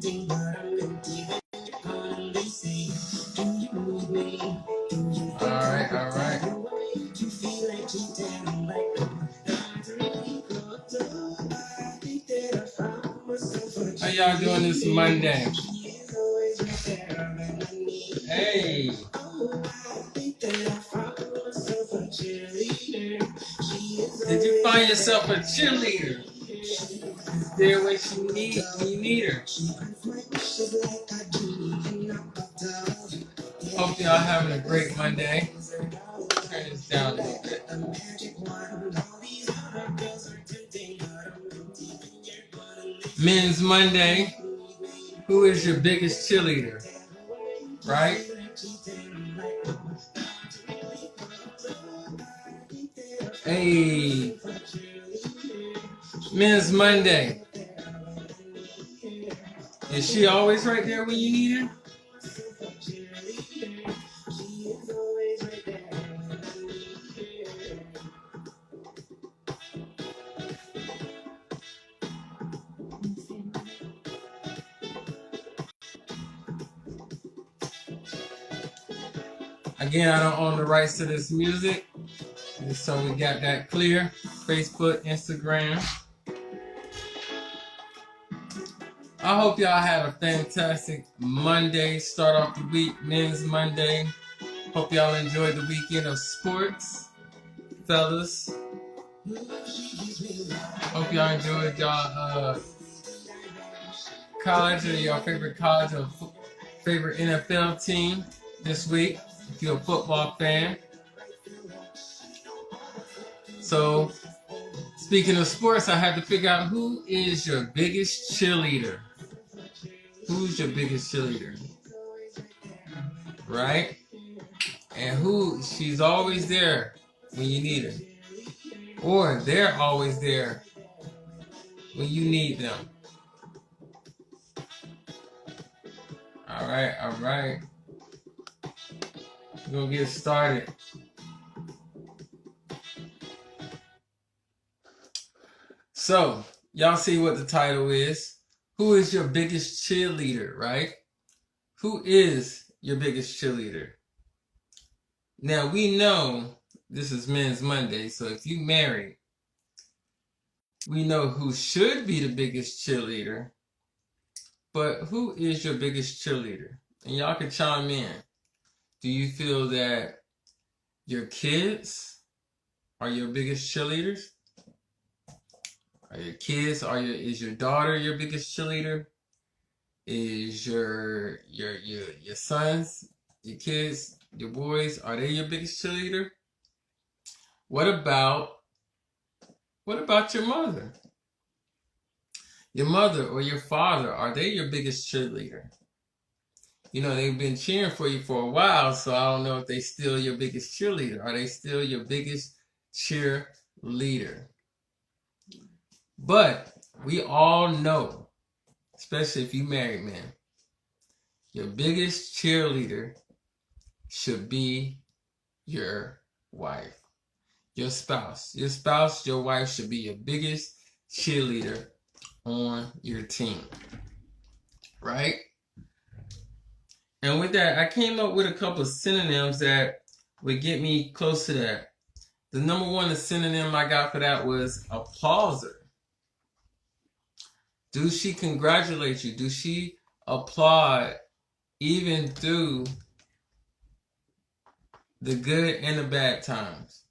Alright, alright. How y'all doing this Monday? Hey. Did you find yourself a cheerleader? Is there when you need her? Hope y'all having a great Monday. Turn this down a little bit. Men's Monday. Who is your biggest cheerleader? Right? Hey. Men's Monday. Is she always right there when you need her? Again, I don't own the rights to this music, so we got that clear. Facebook, Instagram. I hope y'all have a fantastic Monday. Start off the week, Men's Monday. Hope y'all enjoyed the weekend of sports, fellas. Hope y'all enjoyed y'all college or your favorite college or favorite NFL team this week. If you're a football fan. So, speaking of sports, I had to figure out who is your biggest cheerleader. Who's your biggest cheerleader? Right? And she's always there when you need her. Or they're always there when you need them. Alright. We're gonna get started. So, y'all see what the title is. Who is your biggest cheerleader, right? Who is your biggest cheerleader? Now, we know this is Men's Monday, so if you married, we know who should be the biggest cheerleader, but who is your biggest cheerleader? And y'all can chime in. Do you feel that your kids are your biggest cheerleaders? Are your kids, is your daughter your biggest cheerleader? Is your sons, your kids, your boys, are they your biggest cheerleader? What about your mother? Your mother or your father, are they your biggest cheerleader? You know, they've been cheering for you for a while, so I don't know if they still your biggest cheerleader. Are they still your biggest cheerleader? But we all know, especially if you married man, your biggest cheerleader should be your wife, your spouse. Your spouse, your wife should be your biggest cheerleader on your team, right? And with that, I came up with a couple of synonyms that would get me close to that. The number one synonym I got for that was applauser. Do she congratulate you? Do she applaud even through the good and the bad times?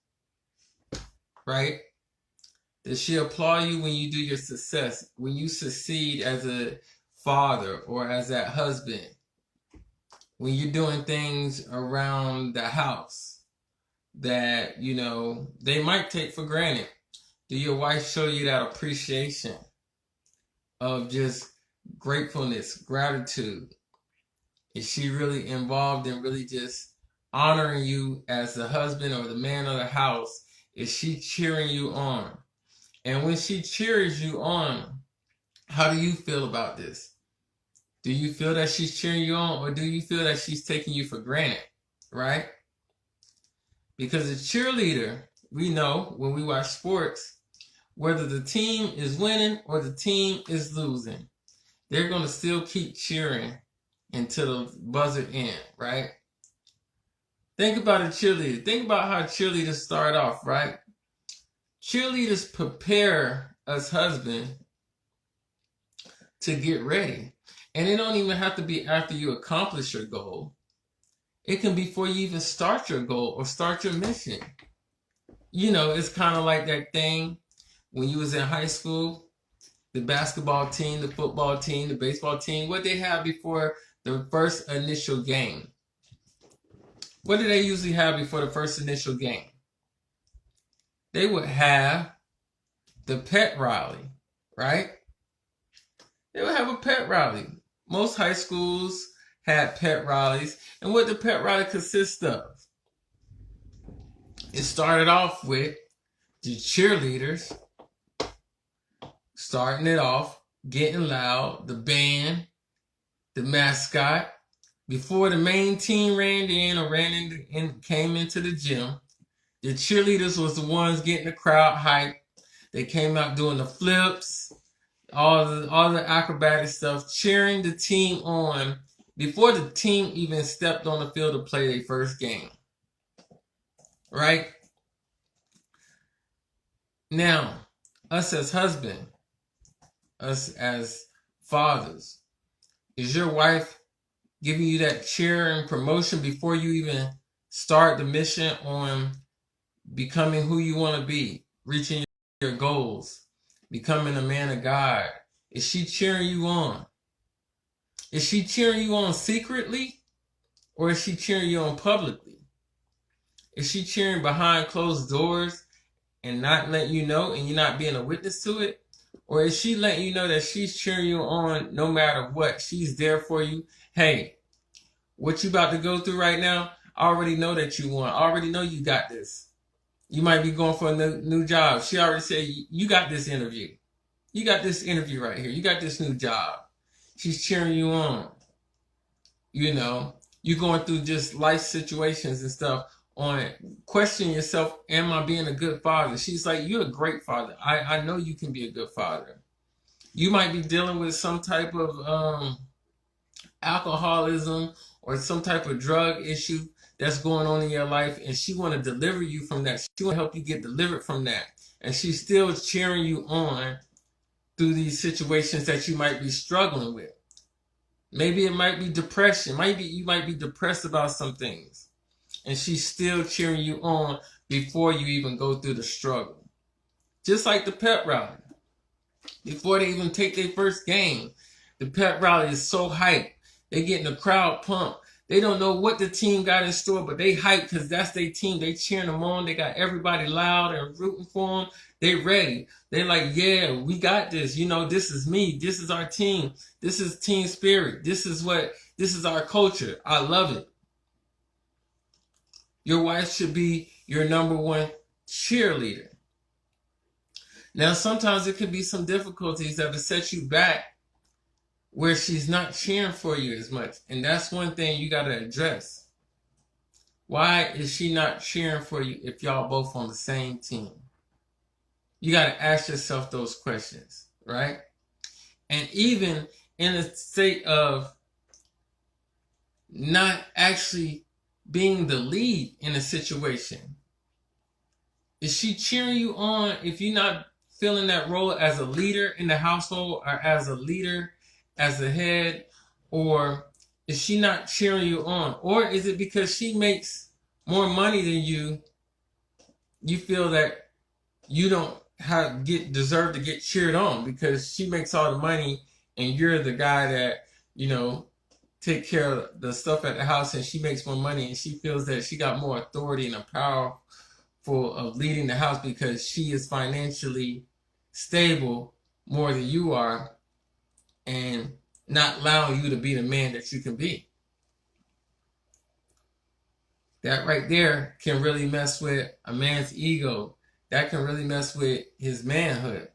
Right? Does she applaud you when you do your success? When you succeed as a father or as that husband? When you're doing things around the house that, you know, they might take for granted. Do your wife show you that appreciation of just gratefulness, gratitude? Is she really involved in really just honoring you as the husband or the man of the house? Is she cheering you on? And when she cheers you on, how do you feel about this? Do you feel that she's cheering you on, or do you feel that she's taking you for granted, right? Because a cheerleader, we know when we watch sports, whether the team is winning or the team is losing, they're going to still keep cheering until the buzzer ends, right? Think about a cheerleader. Think about how cheerleaders start off, right? Cheerleaders prepare us husbands to get ready. And it don't even have to be after you accomplish your goal. It can be before you even start your goal or start your mission. You know, it's kind of like that thing when you was in high school, the basketball team, the football team, the baseball team, what they have before the first initial game. What do they usually have before the first initial game? They would have the pet rally, right? They would have a pet rally. Most high schools had pet rallies. And what the pet rally consists of? It started off with the cheerleaders starting it off, getting loud, the band, the mascot. Before the main team ran in or came into the gym, the cheerleaders was the ones getting the crowd hyped. They came out doing the flips, all the acrobatic stuff, cheering the team on before the team even stepped on the field to play their first game. Right? Now, us as husbands, us as fathers, is your wife giving you that cheer and promotion before you even start the mission on becoming who you want to be, reaching your goals, becoming a man of God? Is she cheering you on? Is she cheering you on secretly, or is she cheering you on publicly? Is she cheering behind closed doors and not letting you know and you're not being a witness to it? Or is she letting you know that she's cheering you on no matter what? She's there for you. Hey, what you about to go through right now, I already know that you want. I already know you got this. You might be going for a new job. She already said, you got this interview. You got this interview right here. You got this new job. She's cheering you on. You know, you're going through just life situations and stuff on question yourself, am I being a good father? She's like, you're a great father. I know you can be a good father. You might be dealing with some type of alcoholism or some type of drug issue that's going on in your life, and she want to deliver you from that. She want to help you get delivered from that. And she's still cheering you on through these situations that you might be struggling with. Maybe it might be depression. Maybe you might be depressed about some things. And she's still cheering you on before you even go through the struggle. Just like the pep rally. Before they even take their first game, the pep rally is so hyped. They getting the crowd pumped. They don't know what the team got in store, but they hyped because that's their team. They cheering them on. They got everybody loud and rooting for them. They ready. They like, yeah, we got this. You know, this is me. This is our team. This is team spirit. This is our culture. I love it. Your wife should be your number one cheerleader. Now, sometimes it could be some difficulties that will set you back where she's not cheering for you as much. And that's one thing you got to address. Why is she not cheering for you if y'all both on the same team? You got to ask yourself those questions, right? And even in a state of not actually being the lead in a situation, is she cheering you on if you're not filling that role as a leader in the household, or as a leader, as a head? Or is she not cheering you on? Or is it because she makes more money than you feel that you don't deserve to get cheered on because she makes all the money and you're the guy that, you know, take care of the stuff at the house, and she makes more money and she feels that she got more authority and a power of leading the house because she is financially stable more than you are, and not allowing you to be the man that you can be. That right there can really mess with a man's ego. That can really mess with his manhood.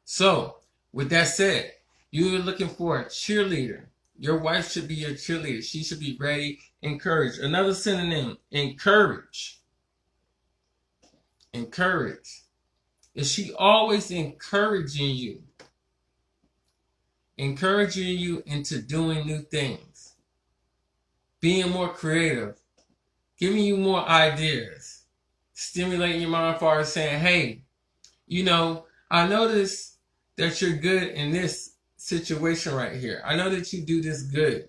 So, with that said, you're looking for a cheerleader. Your wife should be your cheerleader. She should be ready, encourage. Another synonym, encourage. Encourage. Is she always encouraging you? encouraging you into doing new things, being more creative, giving you more ideas, stimulating your mind as far as saying, hey, I notice that you're good in this situation right here. I know that you do this good.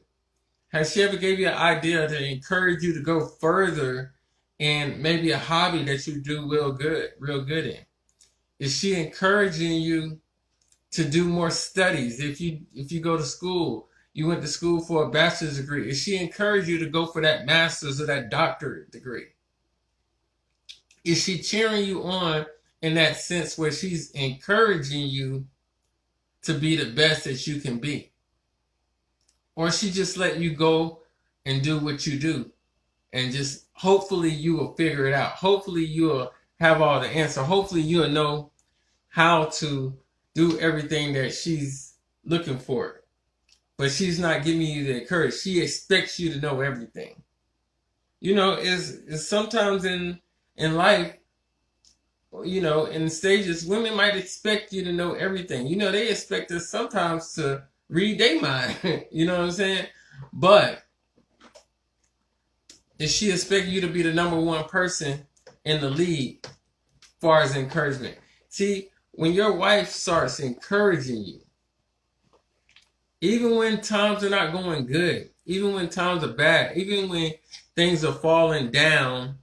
Has she ever gave you an idea to encourage you to go further in maybe a hobby that you do real good in? Is she encouraging you to do more studies? If you go to school, you went to school for a bachelor's degree, is she encouraging you to go for that master's or that doctorate degree? Is she cheering you on in that sense where she's encouraging you to be the best that you can be? Or she just let you go and do what you do and just hopefully you will figure it out. Hopefully you'll have all the answer. Hopefully you'll know how to do everything that she's looking for. But she's not giving you the courage. She expects you to know everything. It's sometimes in life, in stages, women might expect you to know everything. They expect us sometimes to read their mind. You know what I'm saying? But if she expect you to be the number one person in the league as far as encouragement. See, when your wife starts encouraging you, even when times are not going good, even when times are bad, even when things are falling down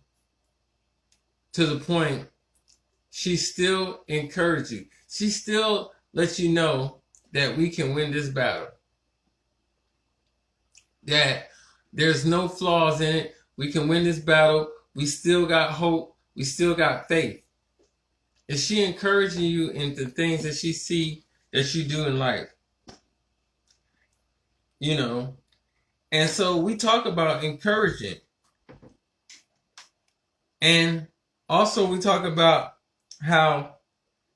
to the point, she still encourages you. She still lets you know that we can win this battle. That there's no flaws in it. We can win this battle. We still got hope. We still got faith. Is she encouraging you into things that she see that you do in life? And so we talk about encouraging. And also we talk about how,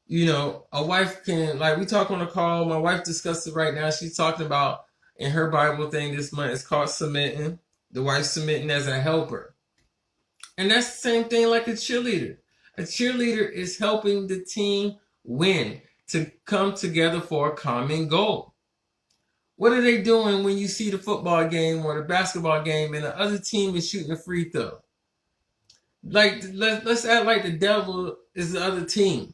a wife can, like we talk on the call, my wife discussed it right now. She's talking about in her Bible thing this month, it's called submitting. The wife submitting as a helper. And that's the same thing like a cheerleader. A cheerleader is helping the team win, to come together for a common goal. What are they doing when you see the football game or the basketball game and the other team is shooting a free throw? Like, let's act like the devil is the other team.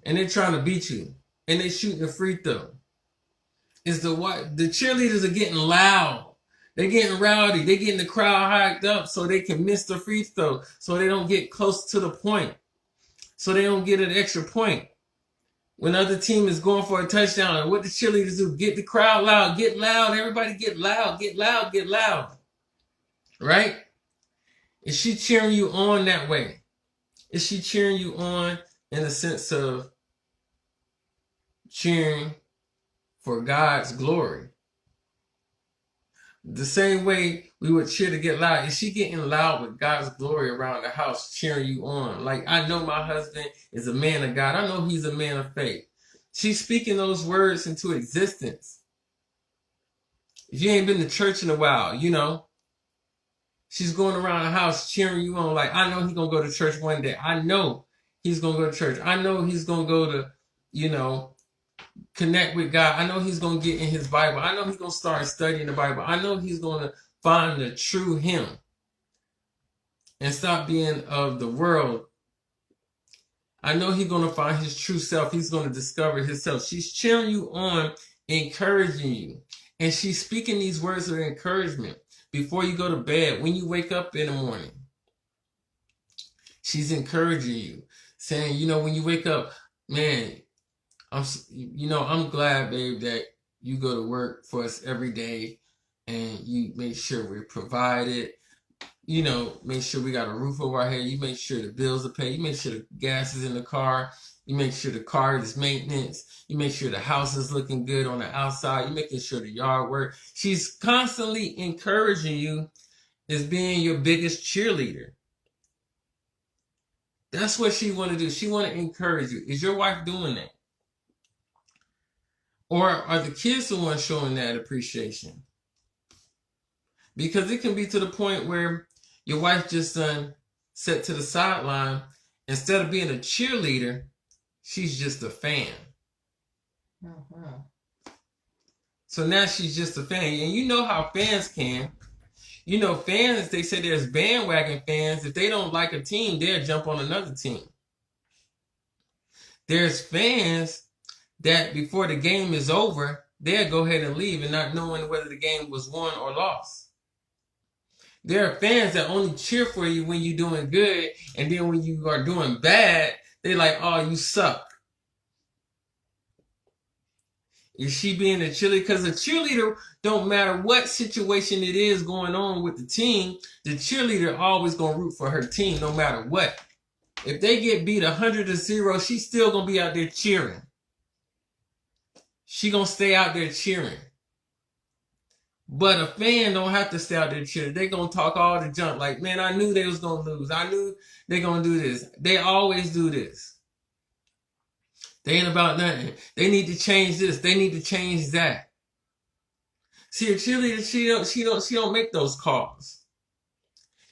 And they're trying to beat you. And they're shooting a free throw. The cheerleaders are getting loud. They're getting rowdy. They're getting the crowd hyped up so they can miss the free throw. So they don't get close to the point. So they don't get an extra point. When the other team is going for a touchdown, and what the cheerleaders do, get the crowd loud, get loud, everybody get loud, get loud, get loud. Right? Is she cheering you on that way? Is she cheering you on in the sense of cheering for God's glory? The same way we would cheer to get loud. Is she getting loud with God's glory around the house, cheering you on? Like, I know my husband is a man of God. I know he's a man of faith. She's speaking those words into existence. If you ain't been to church in a while, she's going around the house cheering you on. Like, I know he's going to go to church one day. I know he's going to go to church. I know he's going to go to, connect with God. I know he's going to get in his Bible. I know he's going to start studying the Bible. I know he's going to find the true him and stop being of the world. I know he's going to find his true self. He's going to discover himself. She's cheering you on, encouraging you. And she's speaking these words of encouragement before you go to bed, when you wake up in the morning. She's encouraging you, saying, when you wake up, man, I'm glad, babe, that you go to work for us every day and you make sure we're provided. Make sure we got a roof over our head. You make sure the bills are paid. You make sure the gas is in the car. You make sure the car is maintenance. You make sure the house is looking good on the outside. You making sure the yard work. She's constantly encouraging you as being your biggest cheerleader. That's what she want to do. She want to encourage you. Is your wife doing that? Or are the kids the ones showing that appreciation? Because it can be to the point where your wife just set to the sideline. Instead of being a cheerleader, she's just a fan. So now she's just a fan. And you know how fans can. You know, fans, they say there's bandwagon fans. If they don't like a team, they'll jump on another team. There's fans that before the game is over, they'll go ahead and leave and not knowing whether the game was won or lost. There are fans that only cheer for you when you're doing good, and then when you are doing bad, they're like, oh, you suck. Is she being a cheerleader? Because a cheerleader, don't matter what situation it is going on with the team, the cheerleader always going to root for her team no matter what. If they get beat 100-0, she's still going to be out there cheering. She going to stay out there cheering. But a fan don't have to stay out there cheering. They going to talk all the junk like, man, I knew they was going to lose. I knew they going to do this. They always do this. They ain't about nothing. They need to change this. They need to change that. See, a cheerleader, she don't make those calls.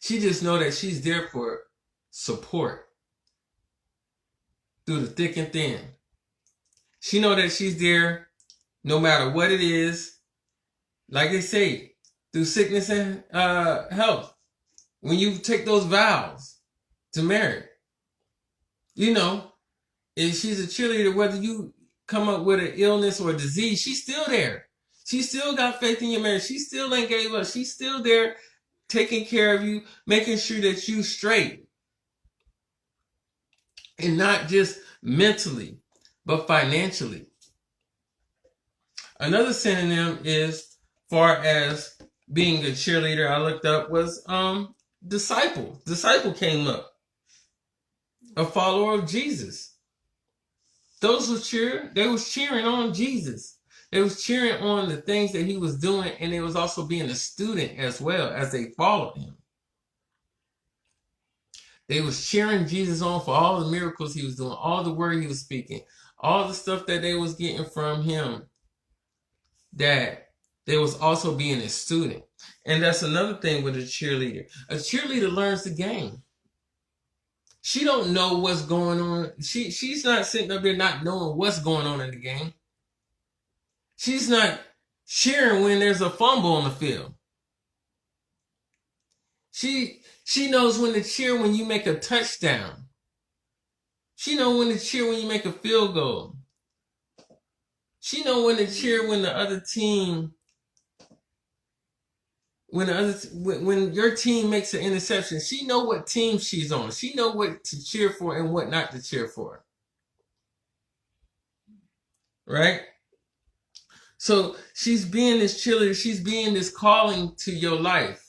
She just know that she's there for support through the thick and thin. She know that she's there no matter what it is. Like they say, through sickness and health. When you take those vows to marry, you know, if she's a cheerleader, whether you come up with an illness or a disease, she's still there. She still got faith in your marriage. She still ain't gave up. She's still there taking care of you, making sure that you straight. And not just mentally, but financially. Another synonym is, far as being a cheerleader, I looked up was disciple. Disciple came up. A follower of Jesus. Those who cheer, they was cheering on Jesus. They was cheering on the things that he was doing, and they was also being a student as well as they followed him. They was cheering Jesus on for all the miracles he was doing, all the word he was speaking, all the stuff that they was getting from him, that they was also being a student. And that's another thing with a cheerleader. A cheerleader learns the game. She don't know what's going on. She's not sitting up there not knowing what's going on in the game. She's not cheering when there's a fumble on the field. She knows when to cheer when you make a touchdown. She knows when to cheer when you make a field goal. She knows when to cheer when the other team, when your team makes an interception. She know what team she's on. She know what to cheer for and what not to cheer for. Right? So she's being this cheerleader. She's being this calling to your life.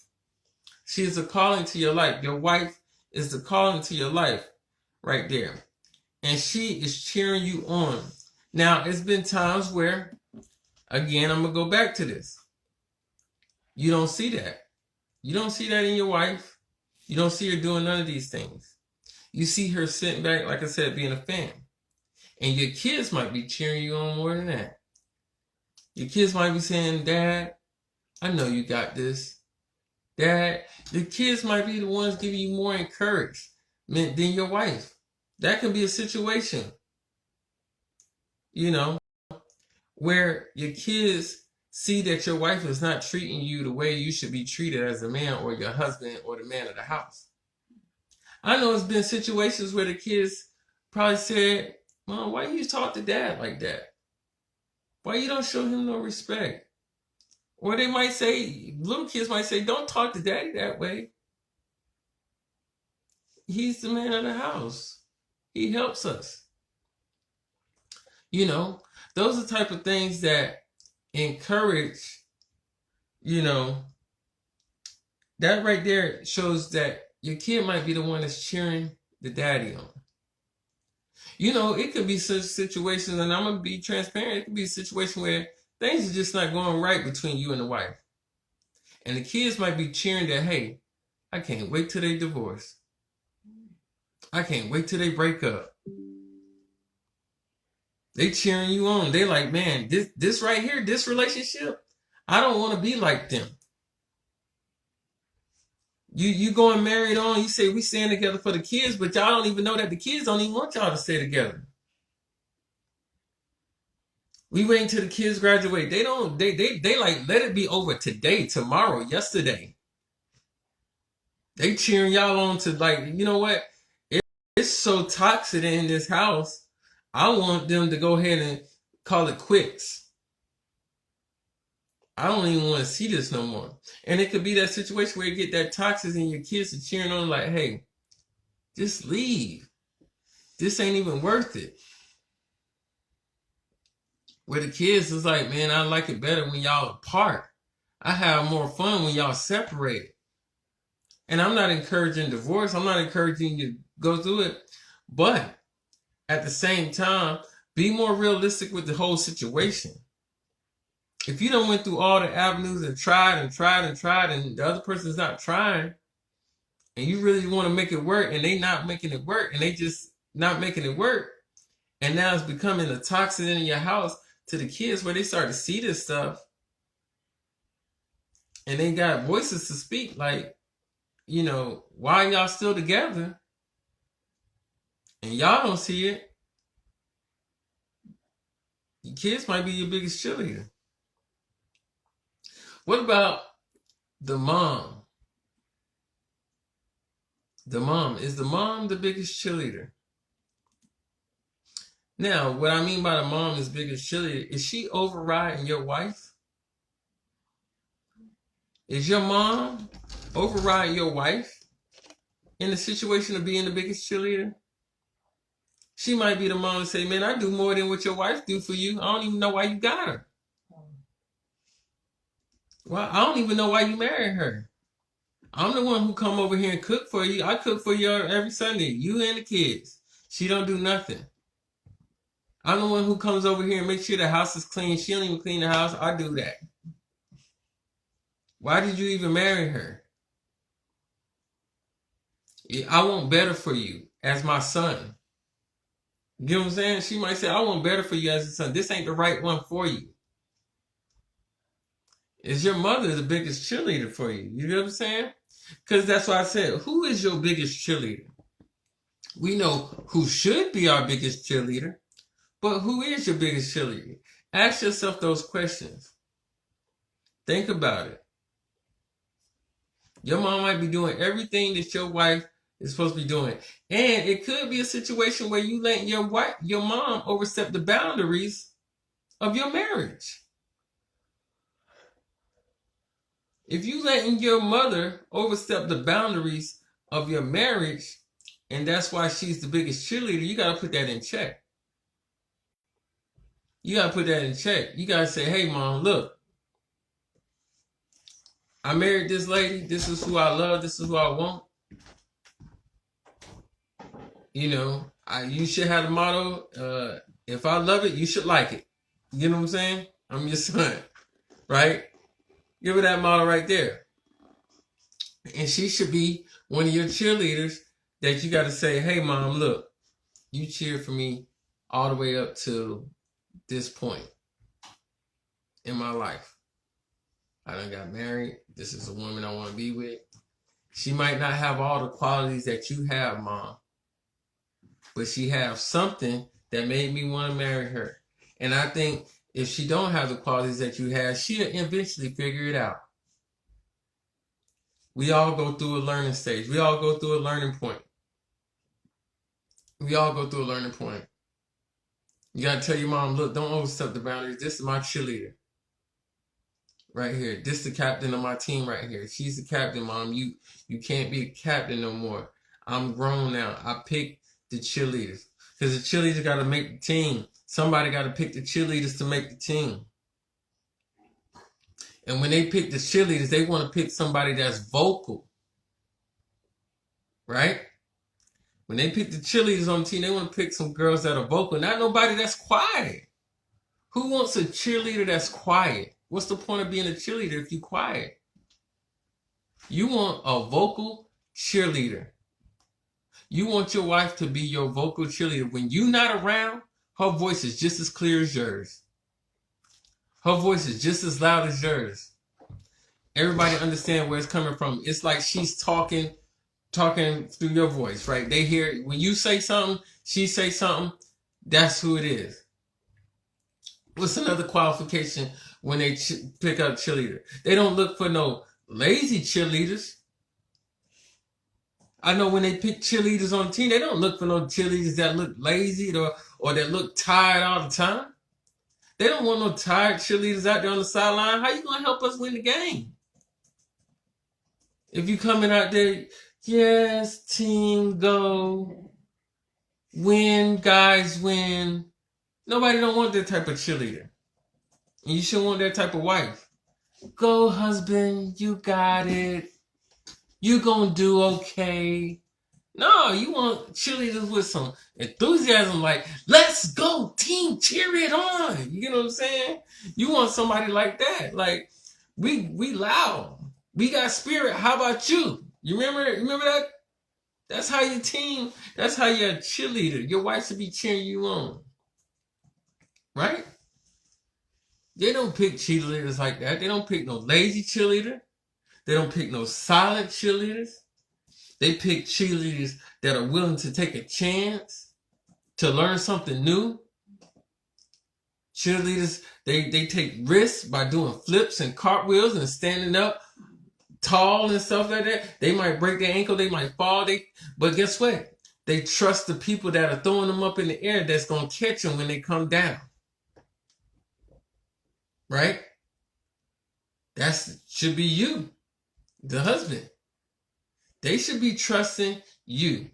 She is a calling to your life. Your wife is the calling to your life right there. And she is cheering you on. Now, it's been times where, again, I'm going to go back to this. You don't see that. You don't see that in your wife. You don't see her doing none of these things. You see her sitting back, like I said, being a fan. And your kids might be cheering you on more than that. Your kids might be saying, Dad, I know you got this. Dad, the kids might be the ones giving you more encouragement than your wife. That could be a situation, you know, where your kids see that your wife is not treating you the way you should be treated as a man or your husband or the man of the house. I know it's been situations where the kids probably said, Mom, why you talk to Dad like that? Why you don't show him no respect? Or they might say, little kids might say, don't talk to Daddy that way. He's the man of the house. He helps us. You know, those are the type of things that encourage, you know, that right there shows that your kid might be the one that's cheering the daddy on. You know, it could be such situations, and I'm going to be transparent, it could be a situation where things are just not going right between you and the wife. And the kids might be cheering that, hey, I can't wait till they divorce. I can't wait till they break up. They cheering you on. They like, man, this right here, this relationship, I don't want to be like them. You going married on, you say we staying together for the kids, but y'all don't even know that the kids don't even want y'all to stay together. We waiting till the kids graduate. They don't. They like let it be over today, tomorrow, yesterday. They cheering y'all on to like, you know what? It's so toxic in this house. I want them to go ahead and call it quits. I don't even want to see this no more. And it could be that situation where you get that toxic and your kids are cheering on like, hey, just leave. This ain't even worth it. Where the kids is like, man, I like it better when y'all apart. I have more fun when y'all separate. And I'm not encouraging divorce. I'm not encouraging you to go through it. But at the same time, be more realistic with the whole situation. If you done went through all the avenues and tried and tried and tried, and the other person's not trying, and you really want to make it work, and they not making it work, and they just not making it work, and now it's becoming a toxin in your house to the kids where they start to see this stuff, and they got voices to speak like, you know, why y'all still together? And y'all don't see it. Your kids might be your biggest cheerleader. What about the mom? The mom. Is the mom the biggest cheerleader? Now, what I mean by the mom is biggest cheerleader, is she overriding your wife? Is your mom overriding your wife in the situation of being the biggest cheerleader? She might be the mom and say, man, I do more than what your wife do for you. I don't even know why you got her. Well, I don't even know why you married her. I'm the one who come over here and cook for you. I cook for you every Sunday, you and the kids. She don't do nothing. I'm the one who comes over here and makes sure the house is clean. She don't even clean the house. I do that. Why did you even marry her? I want better for you as my son. You know what I'm saying? She might say, I want better for you as a son. This ain't the right one for you. Is your mother the biggest cheerleader for you? You know what I'm saying? Because that's why I said, who is your biggest cheerleader? We know who should be our biggest cheerleader, but who is your biggest cheerleader? Ask yourself those questions. Think about it. Your mom might be doing everything that your wife is supposed to be doing. And it could be a situation where you let your mom overstep the boundaries of your marriage. If you letting your mother overstep the boundaries of your marriage, and that's why she's the biggest cheerleader, you got to put that in check. You got to put that in check. You got to say, hey, mom, look, I married this lady. This is who I love. This is who I want. You know, you should have the motto, if I love it, you should like it. You know what I'm saying? I'm your son, right? Give her that motto right there. And she should be one of your cheerleaders that you got to say, hey, mom, look, you cheered for me all the way up to this point in my life. I done got married. This is a woman I want to be with. She might not have all the qualities that you have, mom, but she has something that made me want to marry her. And I think if she don't have the qualities that you have, she'll eventually figure it out. We all go through a learning stage. We all go through a learning point. We all go through a learning point. You got to tell your mom, look, don't overstep the boundaries. This is my cheerleader. Right here. This is the captain of my team right here. She's the captain, mom. You can't be the captain no more. I'm grown now. I picked the cheerleaders. Because the cheerleaders got to make the team. Somebody got to pick the cheerleaders to make the team. And when they pick the cheerleaders, they want to pick somebody that's vocal. Right? When they pick the cheerleaders on the team, they want to pick some girls that are vocal. Not nobody that's quiet. Who wants a cheerleader that's quiet? What's the point of being a cheerleader if you're quiet? You want a vocal cheerleader. You want your wife to be your vocal cheerleader. When you're not around, her voice is just as clear as yours. Her voice is just as loud as yours. Everybody understand where it's coming from. It's like she's talking through your voice, right? They hear when you say something, she say something. That's who it is. What's another qualification when they pick up cheerleader? They don't look for no lazy cheerleaders. I know when they pick cheerleaders on the team, they don't look for no cheerleaders that look lazy or that look tired all the time. They don't want no tired cheerleaders out there on the sideline. How you gonna help us win the game? If you coming out there, yes, team go, win, guys win. Nobody don't want that type of cheerleader. And you shouldn't want that type of wife. Go, husband, you got it. You gonna do okay. No, you want cheerleaders with some enthusiasm, like, let's go, team, cheer it on. You get what I'm saying? You want somebody like that. Like, we loud. We got spirit. How about you? You remember that? That's how your team, that's how your cheerleader, your wife should be cheering you on. Right? They don't pick cheerleaders like that. They don't pick no lazy cheerleader. They don't pick no silent cheerleaders. They pick cheerleaders that are willing to take a chance to learn something new. Cheerleaders, they take risks by doing flips and cartwheels and standing up tall and stuff like that. They might break their ankle, they might fall. But guess what? They trust the people that are throwing them up in the air that's going to catch them when they come down. Right? That should be you, the husband. They should be trusting you.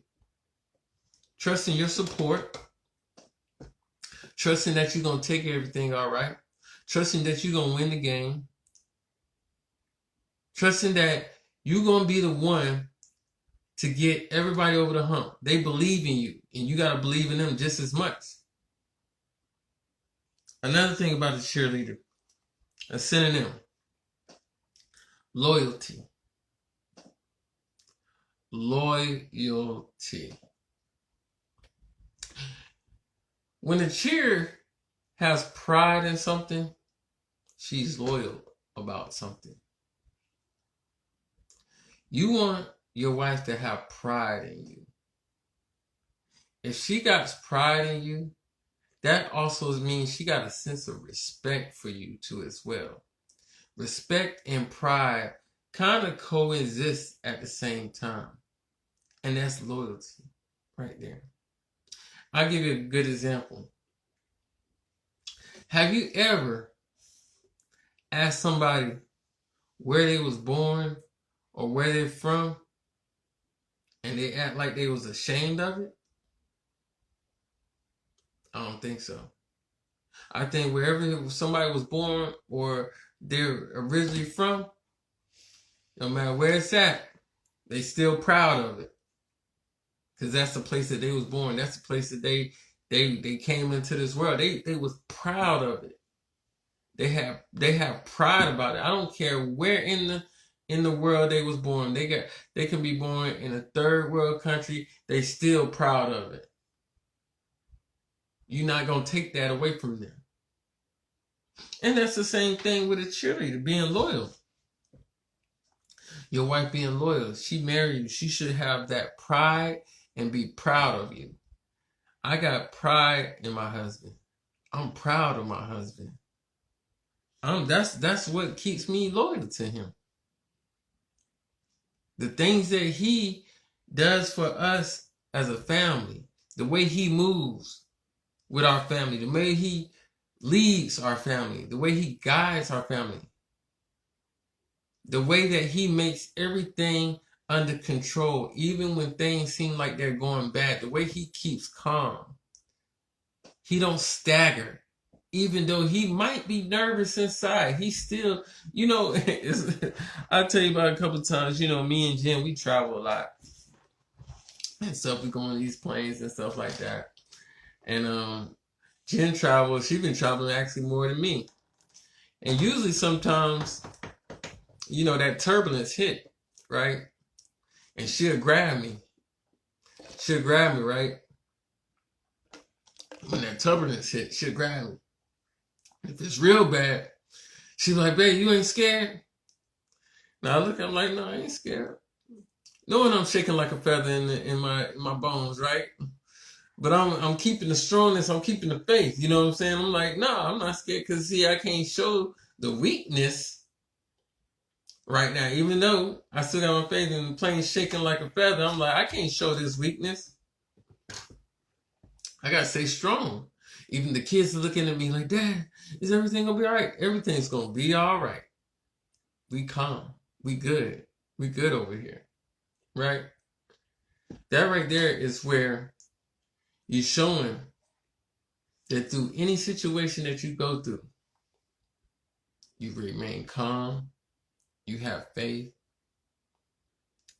Trusting your support. Trusting that you're going to take everything all right. Trusting that you're going to win the game. Trusting that you're going to be the one to get everybody over the hump. They believe in you, and you got to believe in them just as much. Another thing about the cheerleader, a synonym, loyalty. Loyalty. When a cheer has pride in something, she's loyal about something. You want your wife to have pride in you. If she got pride in you, that also means she got a sense of respect for you too as well. Respect and pride kind of coexist at the same time. And that's loyalty right there. I'll give you a good example. Have you ever asked somebody where they was born or where they're from and they act like they was ashamed of it? I don't think so. I think wherever somebody was born or they're originally from, no matter where it's at, they still proud of it. Because that's the place that they was born. That's the place that they came into this world. They was proud of it. They have pride about it. I don't care where in the world they was born. They can be born in a third world country. They still proud of it. You're not gonna take that away from them. And that's the same thing with a cheerleader, being loyal. Your wife being loyal. She married you. She should have that pride and be proud of you. I got pride in my husband. I'm proud of my husband. That's what keeps me loyal to him. The things that he does for us as a family, the way he moves with our family, the way he leads our family, the way he guides our family, the way that he makes everything under control, even when things seem like they're going bad, the way he keeps calm. He don't stagger. Even though he might be nervous inside, he still, I'll tell you about a couple of times, me and Jen, we travel a lot. And stuff, we go on these planes and stuff like that. And Jen travels, she's been traveling actually more than me. And usually sometimes, that turbulence hit, right? And she'll grab me. Right? When that turbulence hit, she'll grab me. If it's real bad, she's like, babe, you ain't scared? Now I look, I'm like, no, I ain't scared. Knowing I'm shaking like a feather in my bones, right? But I'm keeping the strongness. I'm keeping the faith. You know what I'm saying? I'm like, no, I'm not scared because see, I can't show the weakness right now. Even though I still got my faith and the plane's shaking like a feather, I'm like, I can't show this weakness. I gotta stay strong. Even the kids are looking at me like, Dad, is everything gonna be all right? Everything's gonna be all right. We calm. We good. We good over here. Right? That right there is where you're showing that through any situation that you go through, you remain calm, you have faith,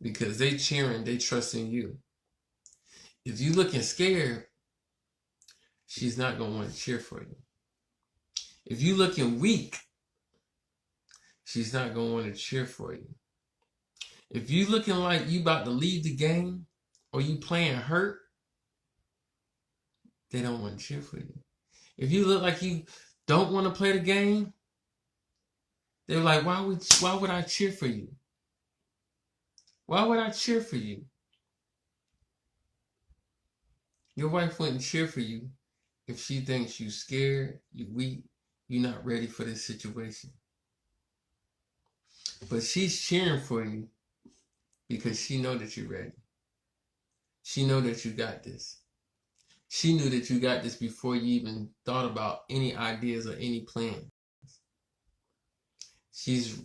because they cheering, they trusting you. If you looking scared, she's not gonna want to cheer for you. If you looking weak, she's not gonna want to cheer for you. If you looking like you about to leave the game or you playing hurt, they don't want to cheer for you. If you look like you don't want to play the game, they're like, why would I cheer for you? Why would I cheer for you? Your wife wouldn't cheer for you if she thinks you scared, you weak, you're not ready for this situation. But she's cheering for you because she know that you're ready. She know that you got this. She knew that you got this before you even thought about any ideas or any plans. She's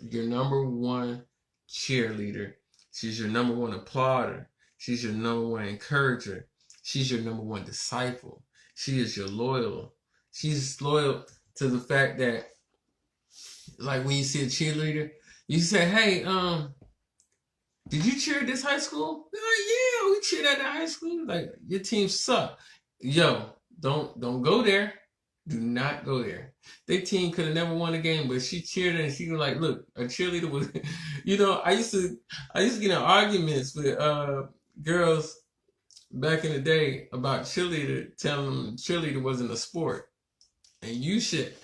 your number one cheerleader. She's your number one applauder. She's your number one encourager. She's your number one disciple. She is your loyal. She's loyal to the fact that, like when you see a cheerleader, you say, hey, did you cheer at this high school? Oh, yeah, we cheered at that high school. Like, your team suck. Yo, don't go there. Do not go there. Their team could have never won a game, but she cheered and she was like, look, a cheerleader was, I used to get in arguments with girls back in the day about cheerleader, telling them cheerleader wasn't a sport. And you should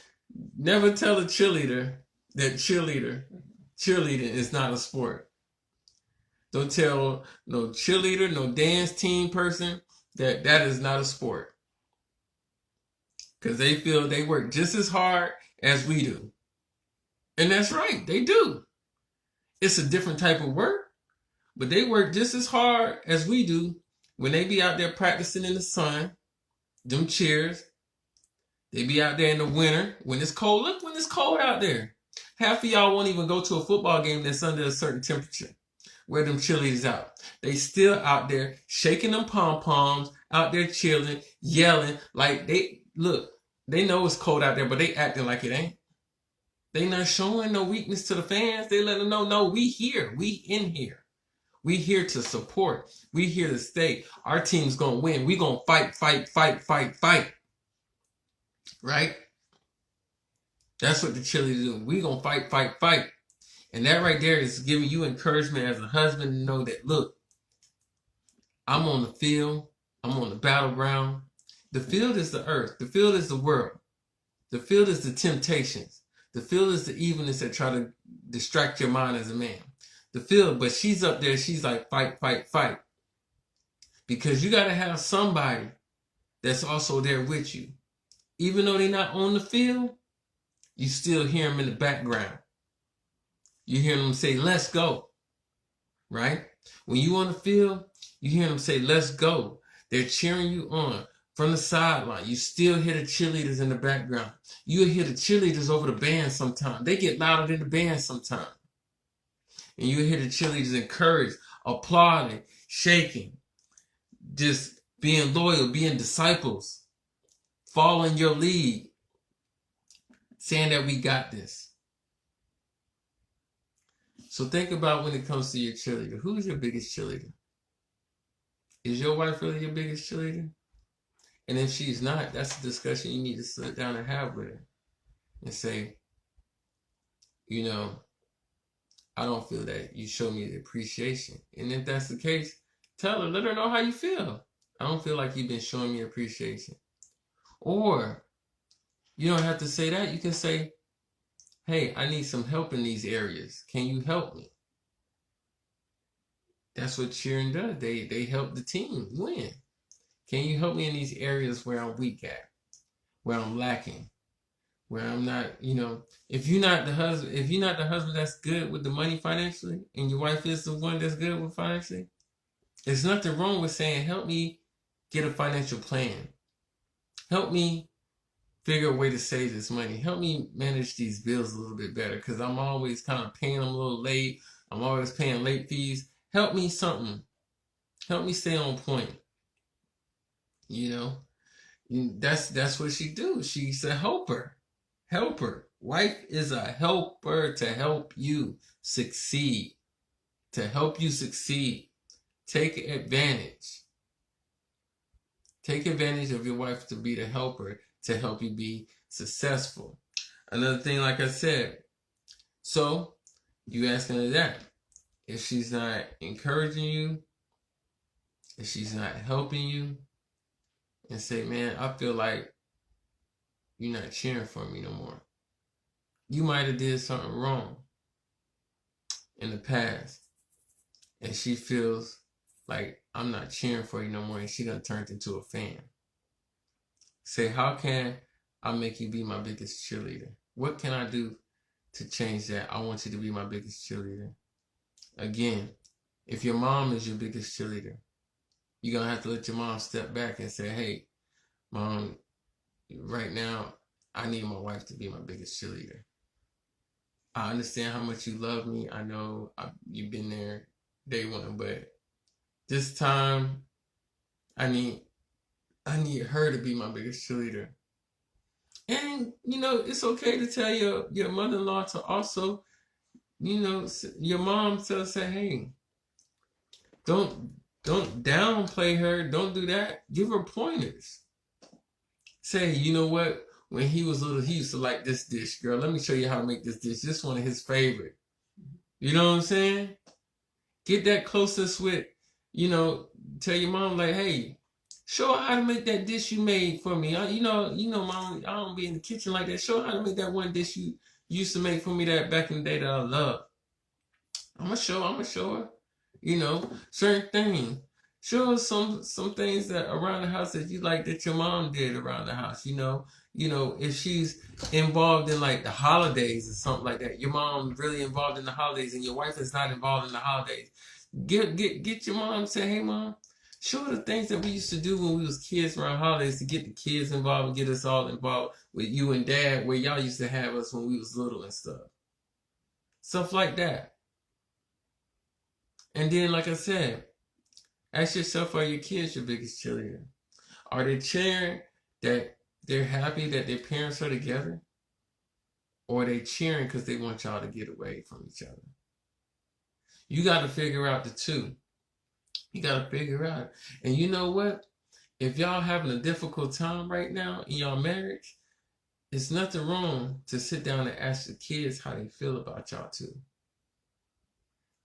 never tell a cheerleader that cheerleading is not a sport. Don't tell no cheerleader, no dance team person that is not a sport. Because they feel they work just as hard as we do. And that's right, they do. It's a different type of work, but they work just as hard as we do when they be out there practicing in the sun, them cheers. They be out there in the winter when it's cold. Look when it's cold out there. Half of y'all won't even go to a football game that's under a certain temperature. Where them cheerleaders out. They still out there shaking them pom-poms, out there chilling, yelling. Like they know it's cold out there, but they acting like it ain't. They not showing no weakness to the fans. They let them know, no, we here. We in here. We here to support. We here to stay. Our team's gonna win. We gonna fight. Right? That's what the cheerleaders do. We gonna fight. And that right there is giving you encouragement as a husband to know that, look, I'm on the field. I'm on the battleground. The field is the earth. The field is the world. The field is the temptations. The field is the evilness that try to distract your mind as a man. The field, but she's up there. She's like, fight. Because you got to have somebody that's also there with you. Even though they're not on the field, you still hear them in the background. You hear them say, let's go, right? When you on the field, you hear them say, let's go. They're cheering you on from the sideline. You still hear the cheerleaders in the background. You'll hear the cheerleaders over the band sometimes. They get louder than the band sometimes. And you'll hear the cheerleaders encourage, applauding, shaking, just being loyal, being disciples, following your lead, saying that we got this. So think about when it comes to your cheerleader. Who's your biggest cheerleader? Is your wife really your biggest cheerleader? And if she's not, that's a discussion you need to sit down and have with her. And say, I don't feel that you show me the appreciation. And if that's the case, tell her, let her know how you feel. I don't feel like you've been showing me appreciation. Or, you don't have to say that. You can say, hey, I need some help in these areas. Can you help me? That's what cheering does. They help the team win. Can you help me in these areas where I'm weak at, where I'm lacking, where I'm not, if you're not the husband that's good with the money financially, and your wife is the one that's good with financially, there's nothing wrong with saying, help me get a financial plan. Help me figure a way to save this money. Help me manage these bills a little bit better, because I'm always kind of paying them a little late. I'm always paying late fees. Help me something. Help me stay on point. That's what she do. She's a helper. Helper. Wife is a helper to help you succeed. To help you succeed. Take advantage. Take advantage of your wife to be the helper to help you be successful. Another thing, like I said, so you asking her that. If she's not encouraging you, if she's not helping you, and say, man, I feel like you're not cheering for me no more. You might have did something wrong in the past, and she feels like I'm not cheering for you no more, and she done turned into a fan. Say, how can I make you be my biggest cheerleader? What can I do to change that? I want you to be my biggest cheerleader. Again, if your mom is your biggest cheerleader, you're going to have to let your mom step back and say, hey, Mom, right now, I need my wife to be my biggest cheerleader. I understand how much you love me. I know you've been there day one, but this time, I need her to be my biggest cheerleader. And, it's okay to tell your mother-in-law to also, your mom to say, hey, don't downplay her. Don't do that. Give her pointers. Say, you know what? When he was little, he used to like this dish, girl. Let me show you how to make this dish. This one of his favorite. You know what I'm saying? Get that closest with, tell your mom, like, hey, show her how to make that dish you made for me. Mom, I don't be in the kitchen like that. Show her how to make that one dish you used to make for me that back in the day that I love. I'm gonna show her, certain things. Show her some things that around the house that you like that your mom did around the house. If she's involved in like the holidays or something like that, your mom really involved in the holidays and your wife is not involved in the holidays. Get your mom, say, hey mom, show her the things that we used to do when we was kids around holidays to get the kids involved and get us all involved with you and dad, where y'all used to have us when we was little and stuff. Stuff like that. And then, like I said, ask yourself, are your kids your biggest cheerleader? Are they cheering that they're happy that their parents are together? Or are they cheering because they want y'all to get away from each other? You got to figure out the two. You got to figure out. And you know what? If y'all having a difficult time right now in y'all marriage, it's nothing wrong to sit down and ask the kids how they feel about y'all too.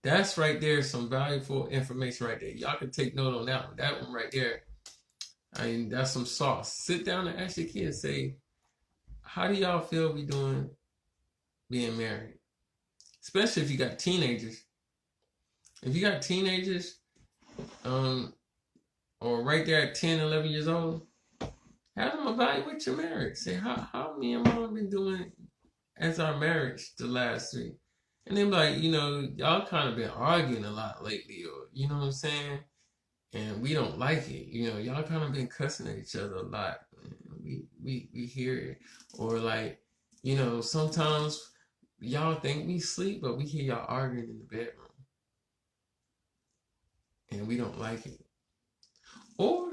That's right there, some valuable information right there. Y'all can take note on that one. That one right there, that's some sauce. Sit down and ask your kids, say, how do y'all feel we doing being married? Especially if you got teenagers. If you got teenagers, or right there at 10, 11 years old, have them evaluate your marriage. Say, how me and mom been doing as our marriage the last 3? And then like, y'all kind of been arguing a lot lately, or, you know what I'm saying? And we don't like it. Y'all kind of been cussing at each other a lot. We hear it. Or like, sometimes y'all think we sleep, but we hear y'all arguing in the bedroom. And we don't like it. Or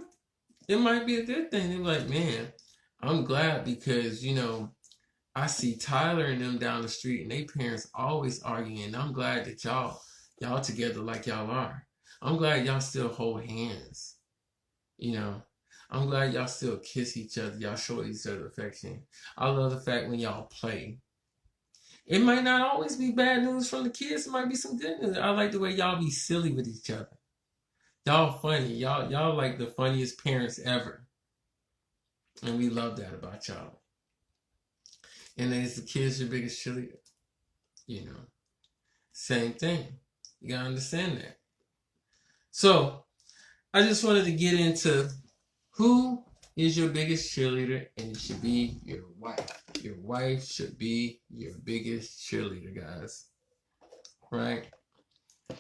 it might be a good thing. They're like, man, I'm glad because, I see Tyler and them down the street and they parents always arguing. And I'm glad that y'all together like y'all are. I'm glad y'all still hold hands. I'm glad y'all still kiss each other. Y'all show each other affection. I love the fact when y'all play. It might not always be bad news from the kids. It might be some good news. I like the way y'all be silly with each other. Y'all funny. Y'all like the funniest parents ever. And we love that about y'all. And then it's the kids your biggest cheerleader. Same thing. You gotta understand that. So I just wanted to get into Who is your biggest cheerleader? And it should be your wife. Your wife should be your biggest cheerleader, guys. Right?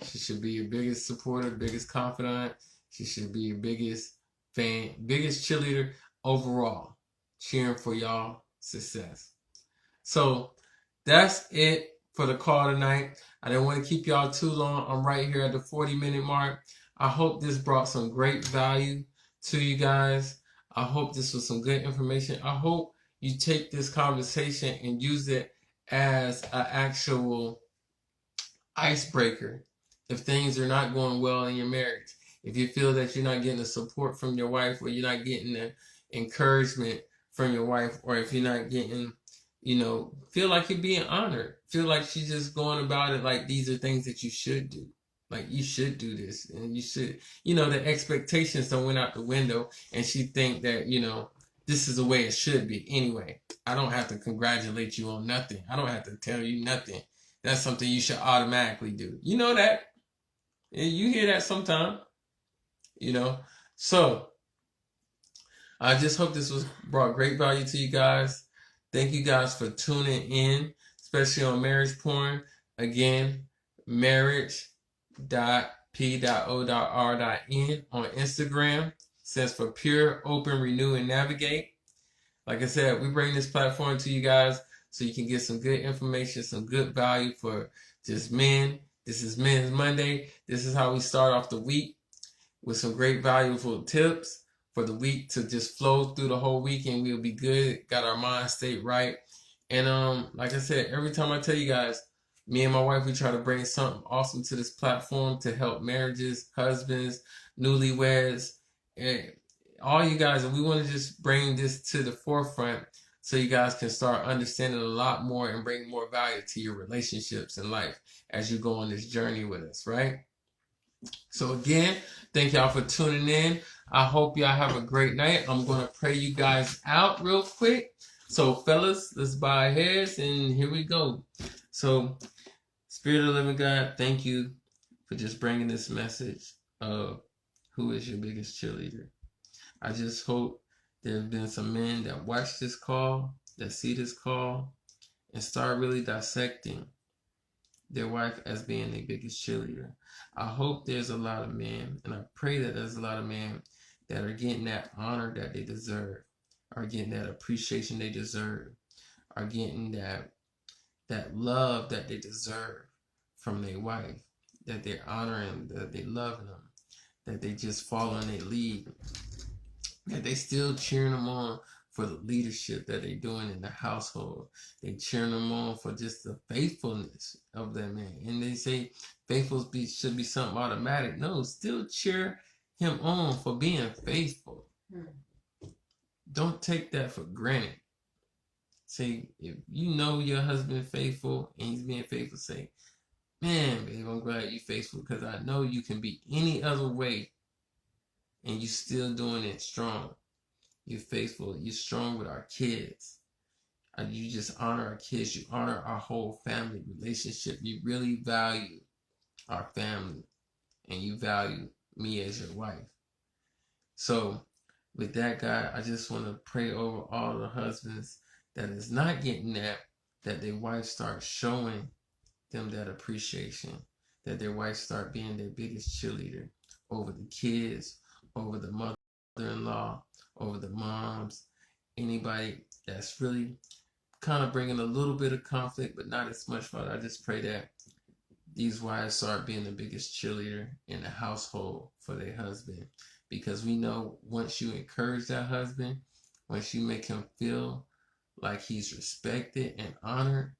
She should be your biggest supporter, biggest confidant. She should be your biggest fan, biggest cheerleader overall, cheering for y'all success. So that's it for the call tonight. I didn't want to keep y'all too long. I'm right here at the 40-minute mark. I hope this brought some great value to you guys. I hope this was some good information. I hope you take this conversation and use it as an actual icebreaker if things are not going well in your marriage. If you feel that you're not getting the support from your wife, or you're not getting the encouragement from your wife, or if you're not getting, feel like you're being honored, feel like she's just going about it like these are things that you should do. Like, you should do this, and you should, the expectations don't went out the window, and she think that, this is the way it should be. Anyway, I don't have to congratulate you on nothing. I don't have to tell you nothing. That's something you should automatically do. You know that. You hear that sometime. So I just hope this was brought great value to you guys. Thank you guys for tuning in, especially on Marriage Porn. Again, marriage.p.o.r.n on Instagram. Stands for Pure, Open, Renew, and Navigate. Like I said, we bring this platform to you guys so you can get some good information, some good value for just men. This is Men's Monday. This is how we start off the week, with some great valuable tips for the week to just flow through the whole week, and we'll be good. Got our mind state right. And like I said, every time I tell you guys, me and my wife, we try to bring something awesome to this platform to help marriages, husbands, newlyweds, and all you guys. And we want to just bring this to the forefront so you guys can start understanding a lot more and bring more value to your relationships in life as you go on this journey with us, right? So again, thank y'all for tuning in. I hope y'all have a great night. I'm going to pray you guys out real quick. So fellas, let's bow our heads, and here we go. So Spirit of the living God, thank you for just bringing this message of who is your biggest cheerleader. I just hope there have been some men that watch this call, that see this call, and start really dissecting their wife as being their biggest cheerleader. I hope there's a lot of men, and I pray that there's a lot of men that are getting that honor that they deserve, are getting that appreciation they deserve, are getting that love that they deserve from their wife, that they're honoring, that they loving them, that they just follow in their lead, that they still cheering them on for the leadership that they're doing in the household. They cheering them on for just the faithfulness of that man. And they say faithful should be something automatic. No, still cheer him on for being faithful. Don't take that for granted. Say, if you know your husband is faithful and he's being faithful, say, man, babe, I'm glad you're faithful, because I know you can be any other way and you still doing it strong. You're faithful. You're strong with our kids. You just honor our kids. You honor our whole family relationship. You really value our family, and you value me as your wife. So with that, God, I just want to pray over all the husbands that is not getting that their wife starts showing them that appreciation, that their wife start being their biggest cheerleader over the kids, over the mother-in-law, over the moms, anybody that's really kind of bringing a little bit of conflict, but not as much. Father, I just pray that these wives start being the biggest cheerleader in the household for their husband, because we know once you encourage that husband, once you make him feel like he's respected and honored,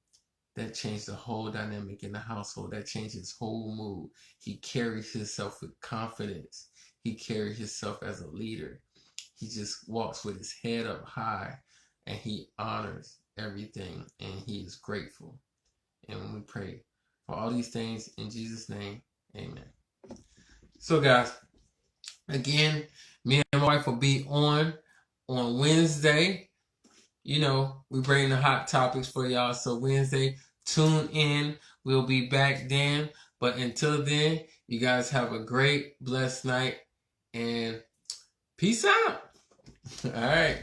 that changes the whole dynamic in the household. That changes his whole mood. He carries himself with confidence. He carries himself as a leader. He just walks with his head up high, and he honors everything, and he is grateful. And when we pray for all these things in Jesus' name, amen. So guys, again, me and my wife will be on Wednesday. We bring the hot topics for y'all. So Wednesday, tune in. We'll be back then. But until then, you guys have a great, blessed night, and peace out. All right.